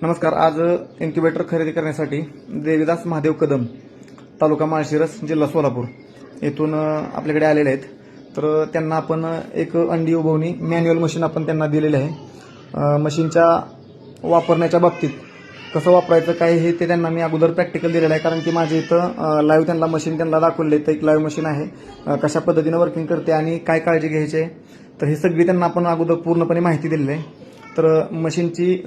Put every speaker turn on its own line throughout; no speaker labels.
नमस्कार. आज इन्क्युबेटर खरेदी करण्यासाठी देवीदास महादेव कदम, तालुका माळशिरस, जिल्हा सोलापूर येथून आपल्याकडे आलेले आहेत. तर त्यांना आपण एक अंडी उभवणी मॅन्युअल मशीन आपण त्यांना दिलेले आहे. मशीनच्या वापरण्याच्या बाबतीत कसं वापरायचं काय हे ते त्यांना मी अगोदर प्रॅक्टिकल दिलेलं आहे. कारण की माझे इथं लाईव्ह त्यांना मशीन त्यांना दाखवले तर एक लाईव्ह मशीन आहे, कशा पद्धतीनं वर्किंग करते आणि काय काळजी घ्यायची आहे, तर हे सगळी त्यांना आपण अगोदर पूर्णपणे माहिती दिलेली आहे. तर मशीनची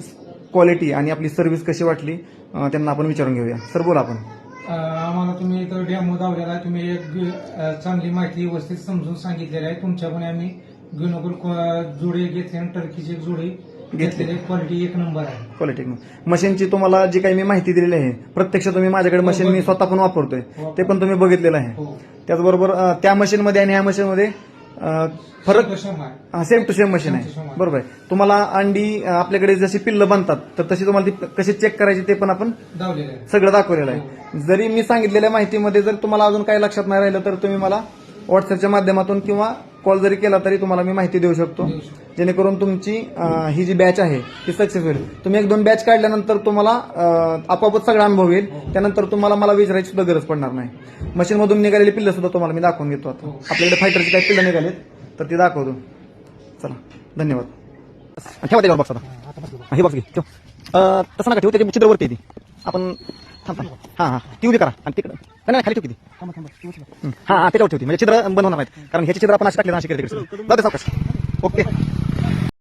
क्वालिटी आणि आपली सर्व्हिस कशी वाटली त्यांना आपण विचारून घेऊया. सर बोला आपण.
आम्हाला तुम्ही इथं डेमो दावलेला आहे. तुम्ही एक चांगली माहिती व्यवस्थित समजून सांगितलेली आहे. तुमच्याकडे आम्ही ग्युनोकल जोडी घेतली आणि टर्कीची एक जोडी घेतलेली. क्वालिटी एक नंबर आहे.
क्वालिटी मशीनची तुम्हाला जी काही मी माहिती दिलेली आहे प्रत्यक्ष तुम्ही माझ्याकडे मशीन मी स्वतः पण वापरतोय ते पण तुम्ही बघितलेलं आहे. त्याचबरोबर त्या मशीनमध्ये आणि ह्या मशीनमध्ये फरक सेम टू सेम मशीन आहे. बरोबर आहे. तुम्हाला अंडी आपल्याकडे जशी पिल्लं बनतात तर तशी तुम्हाला ती कशी चेक करायची ते पण आपण सगळं दाखवलेलं आहे. जरी मी सांगितलेल्या माहितीमध्ये जर तुम्हाला अजून काही लक्षात नाही राहिलं तर तुम्ही मला व्हॉट्सअपच्या माध्यमातून किंवा कॉल जरी केला तरी तुम्हाला मी माहिती देऊ शकतो, जेणेकरून तुमची ही जी बॅच आहे ती सक्सेस होईल. तुम्ही एक दोन बॅच काढल्यानंतर तुम्हाला आपोआपच सगळा अनुभव येईल. त्यानंतर तुम्हाला मला विचारायची सुद्धा गरज पडणार नाही. मशीनमधून निघालेली पिल्लं सुद्धा तुम्हाला मी दाखवून घेतो. आता आपल्याकडे फायटरची काही पिल्लं निघालीत तर ती दाखवतो. चला, धन्यवाद. ठेवा त्याच्यावर बॉक्स. आता हे बॉक्स घे. तसं नका ठेवू, त्याच्या चित्रवरती येते. आपण हां ती उभी करा आणि तिकडं नाही खाली ठेव किती. हां त्याच्यावर ठेवते म्हणजे चित्र बनवणार नाहीत, कारण ह्याचे चित्र आपण असे टाकले ना असे करते. जाऊ दे सावकाश. ओके.